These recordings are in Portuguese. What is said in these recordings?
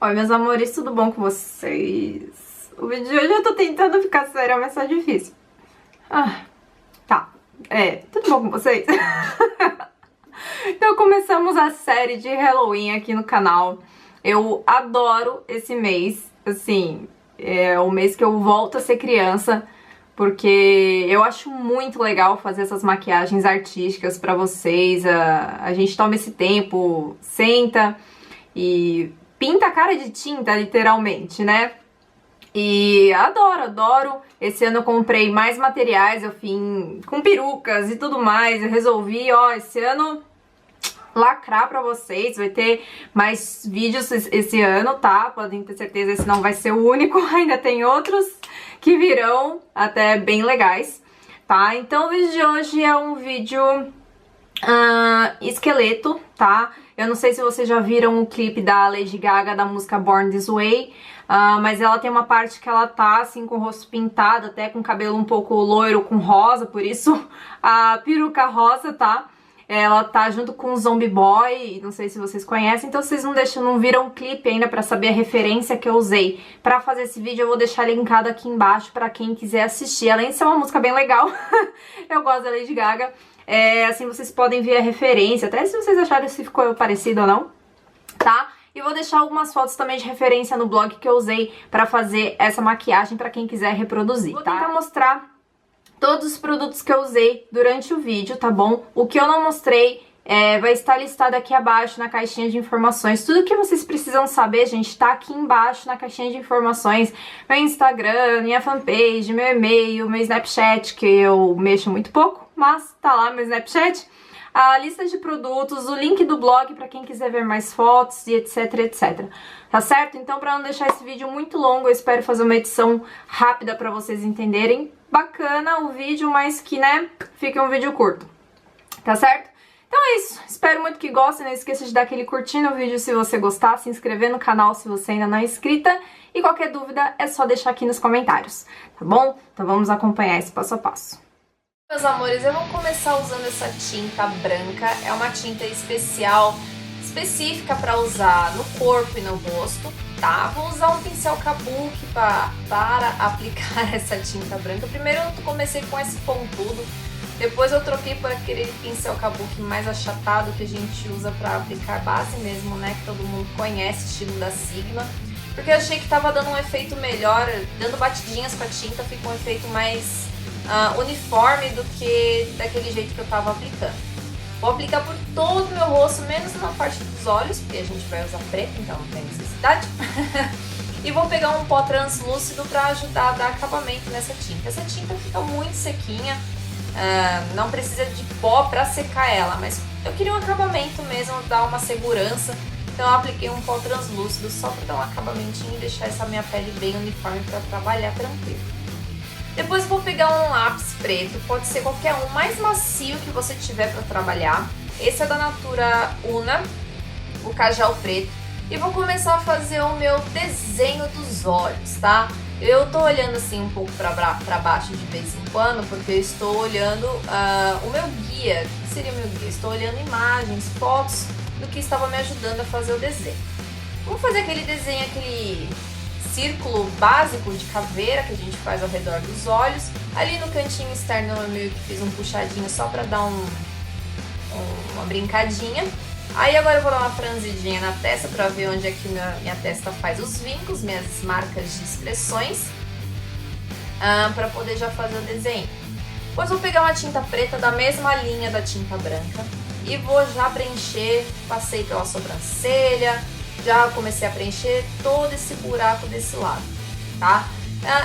Oi, meus amores, tudo bom com vocês? O vídeo de hoje eu tô tentando ficar séria, mas tá difícil. Tá. Tudo bom com vocês? Então começamos a série de Halloween aqui no canal. Eu adoro esse mês, assim, é o mês que eu volto a ser criança, porque eu acho muito legal fazer essas maquiagens artísticas pra vocês. A gente toma esse tempo, senta e pinta a cara de tinta, literalmente, né? E adoro. Esse ano eu comprei mais materiais, eu vim com perucas e tudo mais. Eu resolvi, esse ano lacrar pra vocês. Vai ter mais vídeos esse ano, tá? Podem ter certeza, esse não vai ser o único. Ainda tem outros que virão, até bem legais, tá? Então o vídeo de hoje é um vídeo esqueleto, tá? Eu não sei se vocês já viram o clipe da Lady Gaga da música Born This Way, mas ela tem uma parte que ela tá assim com o rosto pintado, até com o cabelo um pouco loiro com rosa, por isso a peruca rosa, tá? Ela tá junto com o Zombie Boy, não sei se vocês conhecem, então vocês não viram o clipe ainda pra saber a referência que eu usei pra fazer esse vídeo. Eu vou deixar linkado aqui embaixo pra quem quiser assistir. Além de ser uma música bem legal, eu gosto da Lady Gaga. Assim vocês podem ver a referência, até se vocês acharem se ficou parecido ou não, tá? E vou deixar algumas fotos também de referência no blog que eu usei pra fazer essa maquiagem pra quem quiser reproduzir, tá? Vou tentar mostrar todos os produtos que eu usei durante o vídeo, tá bom? O que eu não mostrei vai estar listado aqui abaixo na caixinha de informações. Tudo que vocês precisam saber, gente, tá aqui embaixo na caixinha de informações. Meu Instagram, minha fanpage, meu e-mail, meu Snapchat, que eu mexo muito pouco, mas tá lá meu Snapchat. A lista de produtos, o link do blog para quem quiser ver mais fotos e etc. Tá certo? Então, para não deixar esse vídeo muito longo, eu espero fazer uma edição rápida para vocês entenderem. Bacana o vídeo, mas que, né, fique um vídeo curto. Tá certo? Então é isso. Espero muito que gostem. Não esqueça de dar aquele curtir no vídeo se você gostar, se inscrever no canal se você ainda não é inscrita. E qualquer dúvida é só deixar aqui nos comentários, tá bom? Então vamos acompanhar esse passo a passo. Meus amores, eu vou começar usando essa tinta branca. É uma tinta específica para usar no corpo e no rosto, tá? Vou usar um pincel kabuki para aplicar essa tinta branca. Primeiro eu comecei com esse pontudo, depois eu troquei por aquele pincel kabuki mais achatado que a gente usa para aplicar base mesmo, né? Que todo mundo conhece, estilo da Sigma. Porque eu achei que tava dando um efeito melhor, dando batidinhas com a tinta, fica um efeito mais uniforme do que daquele jeito que eu tava aplicando. Vou aplicar por todo o meu rosto, menos na parte dos olhos, porque a gente vai usar preto, então não tem necessidade. E vou pegar um pó translúcido para ajudar a dar acabamento nessa tinta. Essa tinta fica muito sequinha, não precisa de pó para secar ela, mas eu queria um acabamento mesmo, dar uma segurança. Então eu apliquei um pó translúcido só para dar um acabamentinho e deixar essa minha pele bem uniforme para trabalhar tranquilo. Depois vou pegar um lápis preto, pode ser qualquer um, mais macio que você tiver para trabalhar. Esse é da Natura Una, o Cajal Preto. E vou começar a fazer o meu desenho dos olhos, tá? Eu tô olhando assim um pouco para baixo de vez em quando, porque eu estou olhando o meu guia. O que seria o meu guia? Estou olhando imagens, fotos do que estava me ajudando a fazer o desenho. Vamos fazer aquele desenho, aquele círculo básico de caveira que a gente faz ao redor dos olhos. Ali no cantinho externo eu meio que fiz um puxadinho só pra dar uma brincadinha. Aí agora eu vou dar uma franzidinha na testa pra ver onde é que minha testa faz os vincos, minhas marcas de expressões, pra poder já fazer o desenho. Depois vou pegar uma tinta preta da mesma linha da tinta branca e vou já preencher, passei pela sobrancelha, já comecei a preencher todo esse buraco desse lado, tá?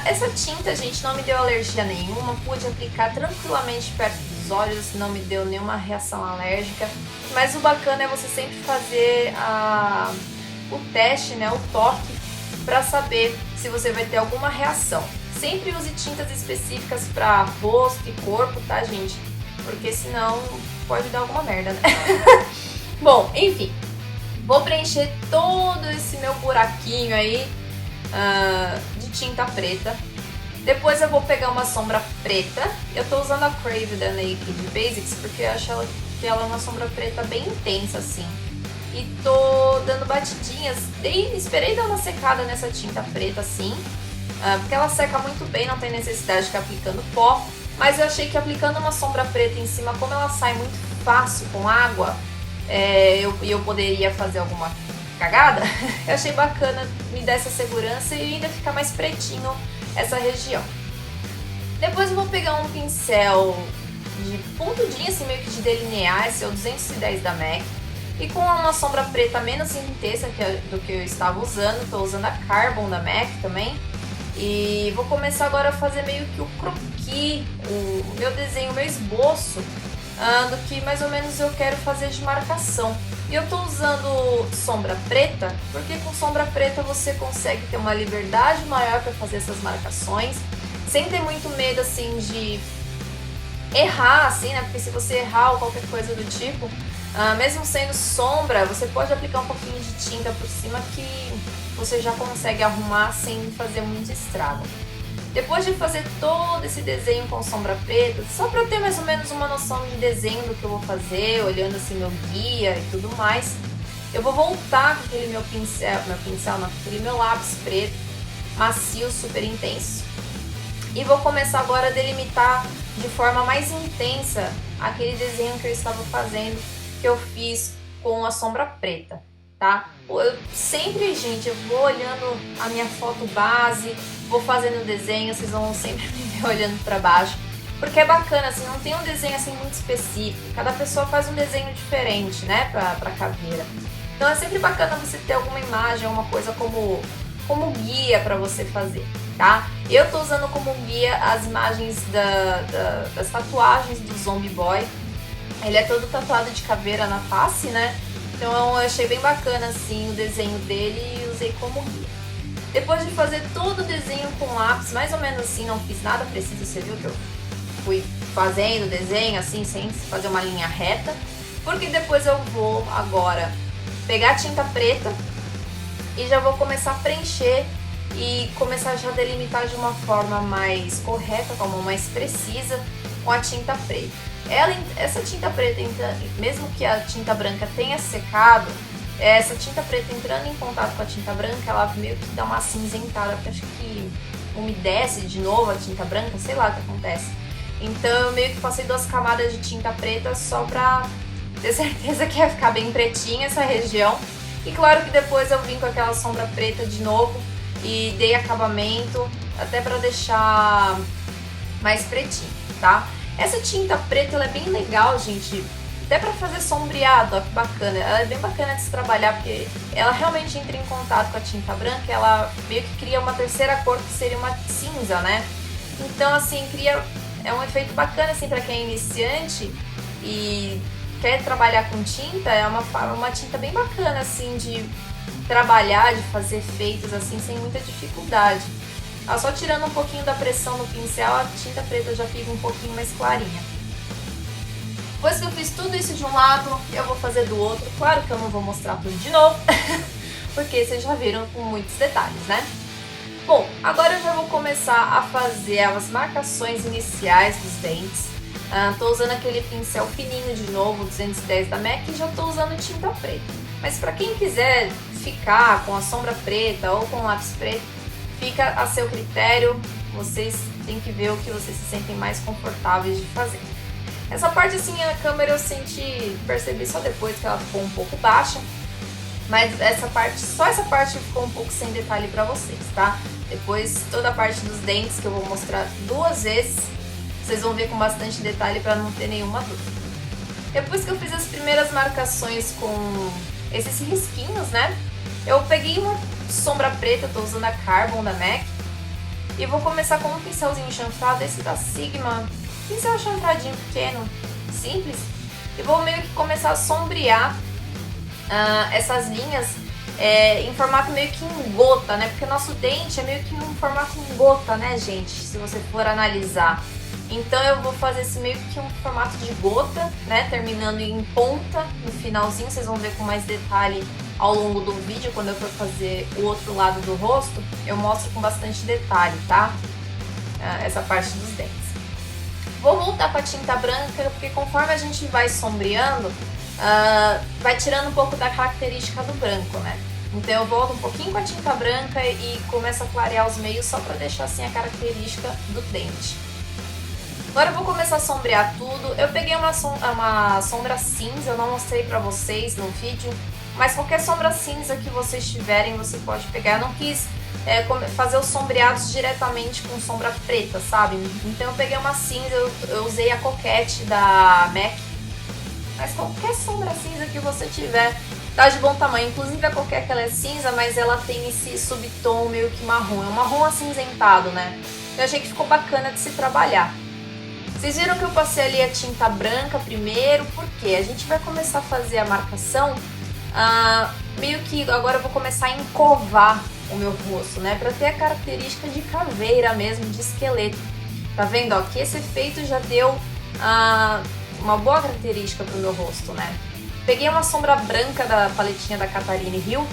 Essa tinta, gente, não me deu alergia nenhuma, pude aplicar tranquilamente perto dos olhos, não me deu nenhuma reação alérgica, mas o bacana é você sempre fazer o teste, né, o toque, para saber se você vai ter alguma reação. Sempre use tintas específicas para rosto e corpo, tá, gente? Porque senão pode dar alguma merda, né? Bom, enfim. Vou preencher todo esse meu buraquinho aí de tinta preta. Depois eu vou pegar uma sombra preta. Eu tô usando a Crave da Naked Basics porque eu acho que ela é uma sombra preta bem intensa assim. e tô dando batidinhas. Esperei dar uma secada nessa tinta preta assim, porque ela seca muito bem, não tem necessidade de ficar aplicando pó. Mas eu achei que aplicando uma sombra preta em cima, como ela sai muito fácil com água, eu poderia fazer alguma cagada, eu achei bacana me dar essa segurança e ainda ficar mais pretinho essa região. Depois eu vou pegar um pincel de pontudinho, assim, meio que de delinear, esse é o 210 da MAC, e com uma sombra preta menos intensa do que eu estava usando. Estou usando a Carbon da MAC também, e vou começar agora a fazer meio que o croquis, o meu desenho, o meu esboço do que mais ou menos eu quero fazer de marcação. E eu tô usando sombra preta, porque com sombra preta você consegue ter uma liberdade maior para fazer essas marcações, sem ter muito medo assim de errar, assim, né? Porque se você errar ou qualquer coisa do tipo, mesmo sendo sombra, você pode aplicar um pouquinho de tinta por cima que você já consegue arrumar sem fazer muito estrago. Depois de fazer todo esse desenho com sombra preta, só para eu ter mais ou menos uma noção de desenho do que eu vou fazer, olhando assim meu guia e tudo mais, eu vou voltar com aquele meu pincel não, com aquele meu lápis preto, macio, super intenso, e vou começar agora a delimitar de forma mais intensa aquele desenho que eu estava fazendo, que eu fiz com a sombra preta, tá? Eu sempre, gente, eu vou olhando a minha foto base, vou fazendo o desenho, vocês vão sempre me ver olhando para baixo, porque é bacana, assim, não tem um desenho assim muito específico, cada pessoa faz um desenho diferente, né, pra caveira. Então é sempre bacana você ter alguma imagem, alguma coisa como guia para você fazer, tá? Eu tô usando como guia as imagens das tatuagens do Zombie Boy. Ele é todo tatuado de caveira na face, né? Então eu achei bem bacana assim o desenho dele e usei como guia. Depois de fazer todo o desenho com lápis, mais ou menos assim, não fiz nada preciso, você viu que eu fui fazendo o desenho assim, sem fazer uma linha reta, porque depois eu vou agora pegar a tinta preta e já vou começar a preencher e começar já a delimitar de uma forma mais correta, com a mão mais precisa, com a tinta preta. Essa tinta preta, mesmo que a tinta branca tenha secado, essa tinta preta entrando em contato com a tinta branca, ela meio que dá uma acinzentada, porque acho que umedece de novo a tinta branca, sei lá o que acontece. Então eu meio que passei 2 camadas de tinta preta só pra ter certeza que ia ficar bem pretinha essa região. E claro que depois eu vim com aquela sombra preta de novo e dei acabamento até pra deixar mais pretinho, tá? Essa tinta preta ela é bem legal, gente, até pra fazer sombreado, ó, que bacana. Ela é bem bacana de se trabalhar, porque ela realmente entra em contato com a tinta branca, ela meio que cria uma terceira cor que seria uma cinza, né? Então, assim, é um efeito bacana, assim, pra quem é iniciante e quer trabalhar com tinta, é uma tinta bem bacana, assim, de trabalhar, de fazer efeitos, assim, sem muita dificuldade. Só tirando um pouquinho da pressão no pincel, a tinta preta já fica um pouquinho mais clarinha. Depois que eu fiz tudo isso de um lado, eu vou fazer do outro. Claro que eu não vou mostrar tudo de novo, porque vocês já viram com muitos detalhes, né? Bom, agora eu já vou começar a fazer as marcações iniciais dos dentes. Tô usando aquele pincel fininho de novo, 210 da MAC, e já tô usando tinta preta. Mas para quem quiser ficar com a sombra preta ou com lápis preto, fica a seu critério, vocês têm que ver o que vocês se sentem mais confortáveis de fazer. Essa parte assim, a câmera eu percebi só depois que ela ficou um pouco baixa, mas só essa parte ficou um pouco sem detalhe pra vocês, tá? Depois toda a parte dos dentes que eu vou mostrar 2 vezes, vocês vão ver com bastante detalhe pra não ter nenhuma dúvida. Depois que eu fiz as primeiras marcações com esses risquinhos, né? Eu peguei uma sombra preta, eu tô usando a Carbon da MAC, e vou começar com um pincelzinho chanfrado, esse da Sigma, pincel chanfradinho pequeno, simples, e vou meio que começar a sombrear essas linhas em formato meio que em gota, né? Porque o nosso dente é meio que um formato em gota, né, gente? Se você for analisar. Então eu vou fazer esse meio que um formato de gota, né? Terminando em ponta no finalzinho, vocês vão ver com mais detalhe ao longo do vídeo. Quando eu for fazer o outro lado do rosto, eu mostro com bastante detalhe, tá? Essa parte dos dentes. Vou voltar com a tinta branca, porque conforme a gente vai sombreando, vai tirando um pouco da característica do branco, né? Então eu volto um pouquinho com a tinta branca e começo a clarear os meios só para deixar assim a característica do dente. Agora eu vou começar a sombrear tudo. Eu peguei uma sombra cinza, eu não mostrei pra vocês no vídeo, mas qualquer sombra cinza que vocês tiverem, você pode pegar. Eu não quis fazer os sombreados diretamente com sombra preta, sabe? Então eu peguei uma cinza, eu usei a Coquette da MAC, mas qualquer sombra cinza que você tiver tá de bom tamanho. Inclusive a Coquette, ela é cinza, mas ela tem esse subtom meio que marrom, é um marrom acinzentado, né? Eu achei que ficou bacana de se trabalhar. Vocês viram que eu passei ali a tinta branca primeiro, porque a gente vai começar a fazer a marcação, meio que agora eu vou começar a encovar o meu rosto, né, pra ter a característica de caveira mesmo, de esqueleto. Tá vendo, ó, que esse efeito já deu uma boa característica pro meu rosto, né. Peguei uma sombra branca da paletinha da Catarine Hill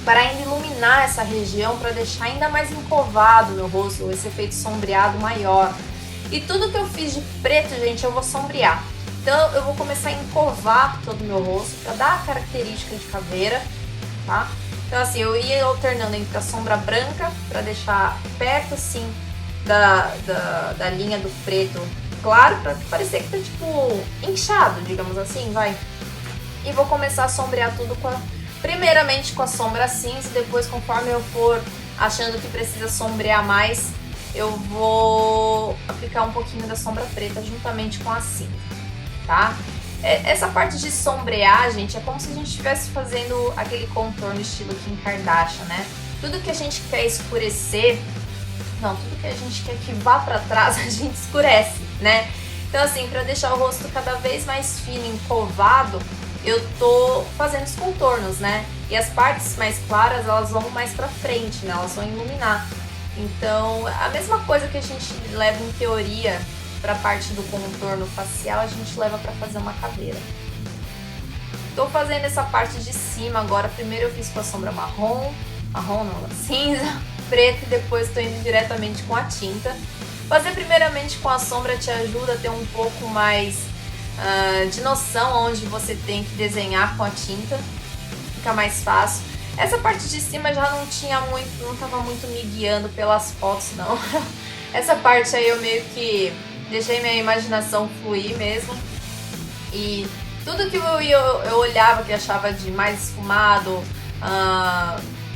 para ainda iluminar essa região, para deixar ainda mais encovado o meu rosto, esse efeito sombreado maior. E tudo que eu fiz de preto, gente, eu vou sombrear. Então eu vou começar a encovar todo o meu rosto para dar a característica de caveira, tá? Então assim, eu ia alternando entre a sombra branca para deixar perto assim da linha do preto claro, para parecer que tá tipo inchado, digamos assim, vai. E vou começar a sombrear tudo primeiramente com a sombra cinza, depois conforme eu for achando que precisa sombrear mais, eu vou aplicar um pouquinho da sombra preta juntamente com a cinza, tá? Essa parte de sombrear, gente, é como se a gente estivesse fazendo aquele contorno estilo Kim Kardashian, né? Tudo que a gente quer escurecer, tudo que a gente quer que vá pra trás, a gente escurece, né? Então assim, pra deixar o rosto cada vez mais fino e encovado, eu tô fazendo os contornos, né? E as partes mais claras, elas vão mais pra frente, né? Elas vão iluminar. Então, a mesma coisa que a gente leva em teoria para a parte do contorno facial, a gente leva para fazer uma caveira. Tô fazendo essa parte de cima agora. Primeiro eu fiz com a sombra marrom não, cinza, preto, e depois tô indo diretamente com a tinta. Fazer primeiramente com a sombra te ajuda a ter um pouco mais de noção onde você tem que desenhar com a tinta. Fica mais fácil. Essa parte de cima já não tava muito me guiando pelas fotos, não. Essa parte aí eu meio que deixei minha imaginação fluir mesmo. E tudo que eu olhava que achava de mais esfumado,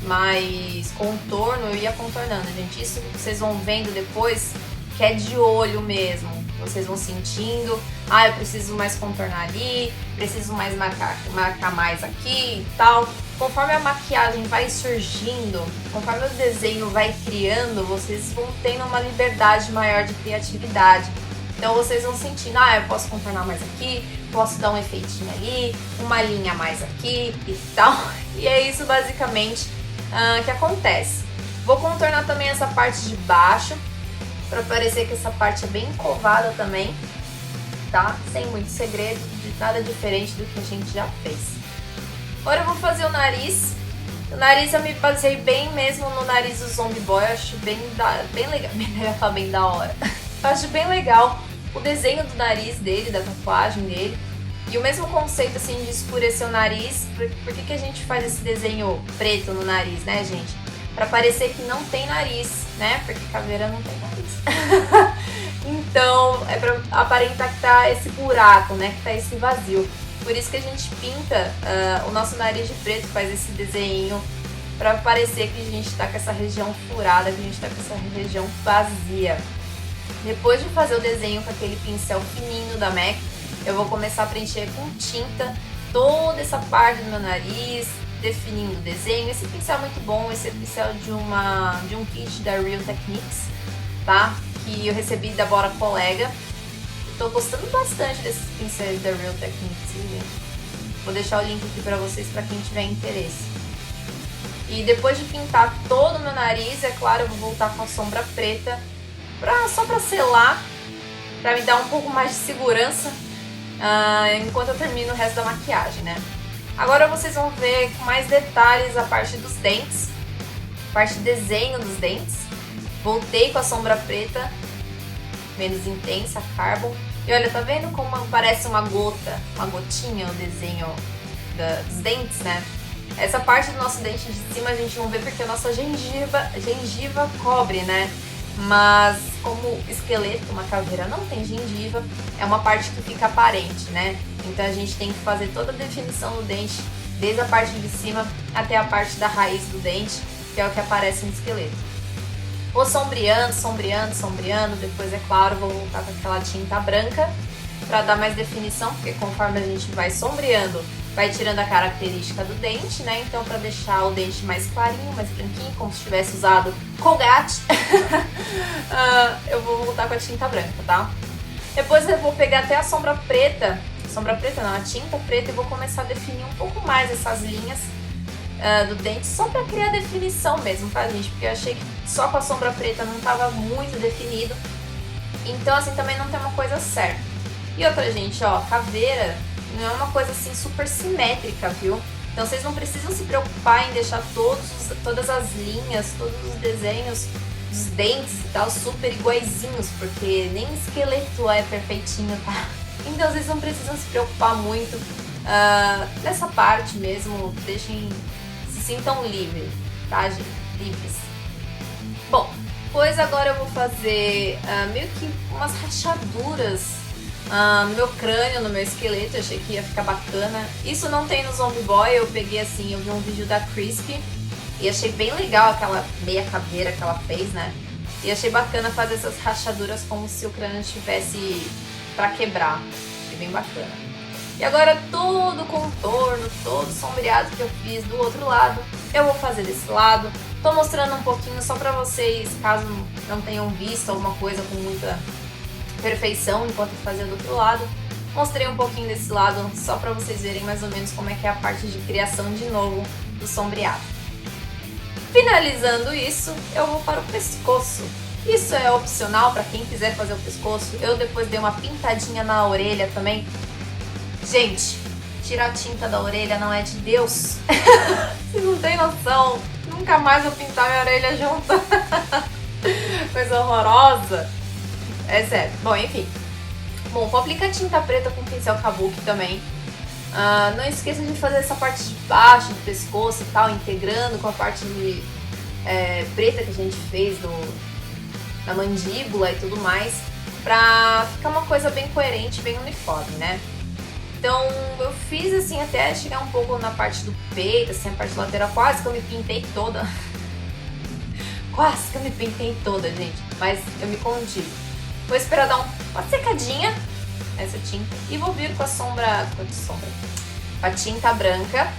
mais contorno, eu ia contornando, gente. Isso vocês vão vendo depois, que é de olho mesmo. Vocês vão sentindo, eu preciso mais contornar ali, preciso mais marcar mais aqui e tal. Conforme a maquiagem vai surgindo, conforme o desenho vai criando, vocês vão tendo uma liberdade maior de criatividade. Então vocês vão sentindo, eu posso contornar mais aqui, posso dar um efeitinho ali, uma linha a mais aqui e tal. E é isso basicamente que acontece. Vou contornar também essa parte de baixo, para parecer que essa parte é bem encovada também, tá? Sem muito segredo, nada diferente do que a gente já fez. Agora eu vou fazer o nariz. O nariz eu me baseei bem mesmo no nariz do Zombie Boy, eu acho bem legal, eu ia falar bem da hora. Eu acho bem legal o desenho do nariz dele, da tatuagem dele. E o mesmo conceito assim de escurecer o nariz. Por que a gente faz esse desenho preto no nariz, né, gente? Pra parecer que não tem nariz, né? Porque caveira não tem nariz. Então, é pra aparentar que tá esse buraco, né? Que tá esse vazio. Por isso que a gente pinta o nosso nariz de preto, faz esse desenho pra parecer que a gente tá com essa região furada, que a gente tá com essa região vazia. Depois de fazer o desenho com aquele pincel fininho da MAC, eu vou começar a preencher com tinta toda essa parte do meu nariz, definindo o desenho. Esse pincel é muito bom, esse é pincel de um kit da Real Techniques, tá? Que eu recebi da Bora Colega. Tô gostando bastante desses pincéis da Real Techniques, gente. Vou deixar o link aqui pra vocês, pra quem tiver interesse. E depois de pintar todo o meu nariz, é claro, eu vou voltar com a sombra preta, só pra selar, pra me dar um pouco mais de segurança, enquanto eu termino o resto da maquiagem, né? Agora vocês vão ver com mais detalhes a parte dos dentes, a parte de desenho dos dentes. Voltei com a sombra preta, menos intensa, Carbon. E olha, tá vendo como parece uma gota, uma gotinha o desenho dos dentes, né? Essa parte do nosso dente de cima a gente não vê porque a nossa gengiva cobre, né? Mas como esqueleto, uma caveira não tem gengiva, é uma parte que fica aparente, né? Então a gente tem que fazer toda a definição do dente, desde a parte de cima até a parte da raiz do dente, que é o que aparece no esqueleto. Vou sombreando, depois, é claro, vou voltar com aquela tinta branca para dar mais definição, porque conforme a gente vai sombreando, vai tirando a característica do dente, né? Então, para deixar o dente mais clarinho, mais branquinho, como se tivesse usado Colgate, eu vou voltar com a tinta branca, tá? Depois eu vou pegar até a sombra preta não, a tinta preta, e vou começar a definir um pouco mais essas linhas do dente, só para criar definição mesmo, tá, gente? Porque eu achei que só com a sombra preta não estava muito definido, então assim, também não tem uma coisa certa. E outra, gente, ó, caveira não é uma coisa assim super simétrica, viu? Então vocês não precisam se preocupar em deixar todas as linhas, todos os desenhos dos dentes e tal super iguaizinhos, porque nem esqueleto é perfeitinho, tá? Então vocês não precisam se preocupar muito nessa parte mesmo, se sintam livres, tá, gente? Livres. Bom, pois agora eu vou fazer meio que umas rachaduras no meu crânio, no meu esqueleto. Eu achei que ia ficar bacana. Isso não tem no Zombie Boy, eu peguei assim, eu vi um vídeo da Crispy e achei bem legal aquela meia caveira que ela fez, né? E achei bacana fazer essas rachaduras como se o crânio tivesse pra quebrar. Achei bem bacana. E agora todo o contorno, todo o sombreado que eu fiz do outro lado, eu vou fazer desse lado. Tô mostrando um pouquinho só pra vocês, caso não tenham visto alguma coisa com muita perfeição enquanto eu fazia do outro lado. Mostrei um pouquinho desse lado só pra vocês verem mais ou menos como é que é a parte de criação de novo do sombreado. Finalizando isso, eu vou para o pescoço. Isso é opcional para quem quiser fazer o pescoço. Eu depois dei uma pintadinha na orelha também. Gente, tirar a tinta da orelha não é de Deus. Vocês não tem noção. Nunca mais vou pintar minha orelha junto. Coisa horrorosa. É sério. Bom, enfim. Bom, vou aplicar tinta preta com pincel kabuki também. Não esqueça de fazer essa parte de baixo do pescoço e tal, integrando com a parte de preta que a gente fez da mandíbula e tudo mais, pra ficar uma coisa bem coerente, bem uniforme, né? Então eu fiz assim até chegar um pouco na parte do peito, assim, a parte lateral, quase que eu me pintei toda. Quase que eu me pintei toda, gente, mas eu me contive. Vou esperar dar uma secadinha essa tinta e vou vir com a tinta branca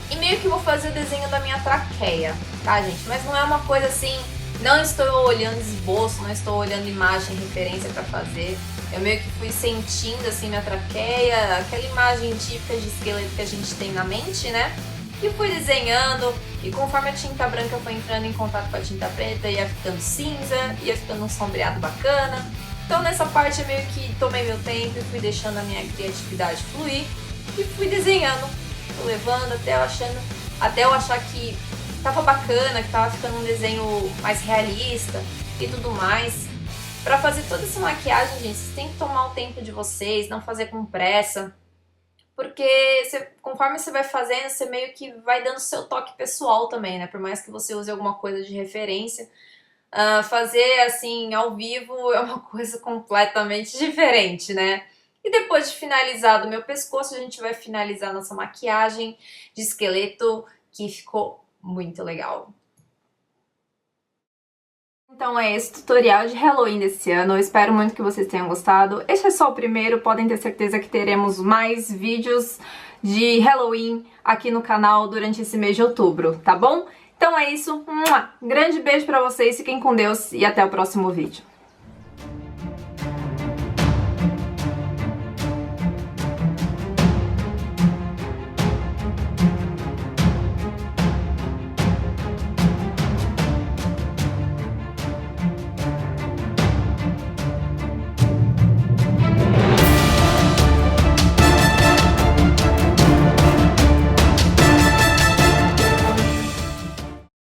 e meio que vou fazer o desenho da minha traqueia, tá, gente? Mas não é uma coisa assim, não estou olhando esboço, não estou olhando imagem, referência pra fazer. Eu meio que fui sentindo assim minha traqueia, aquela imagem típica de esqueleto que a gente tem na mente, né? E fui desenhando, e conforme a tinta branca foi entrando em contato com a tinta preta, ia ficando cinza, ia ficando um sombreado bacana. Então nessa parte eu meio que tomei meu tempo e fui deixando a minha criatividade fluir e fui desenhando, fui levando até eu achar que tava bacana, que tava ficando um desenho mais realista e tudo mais. Pra fazer toda essa maquiagem, gente, vocês têm que tomar o tempo de vocês, não fazer com pressa. Porque conforme você vai fazendo, você meio que vai dando seu toque pessoal também, né? Por mais que você use alguma coisa de referência, fazer assim ao vivo é uma coisa completamente diferente, né? E depois de finalizado o meu pescoço, a gente vai finalizar nossa maquiagem de esqueleto, que ficou muito legal. Então é esse tutorial de Halloween desse ano, eu espero muito que vocês tenham gostado. Este é só o primeiro, podem ter certeza que teremos mais vídeos de Halloween aqui no canal durante esse mês de outubro, tá bom? Então é isso, grande beijo pra vocês, fiquem com Deus e até o próximo vídeo.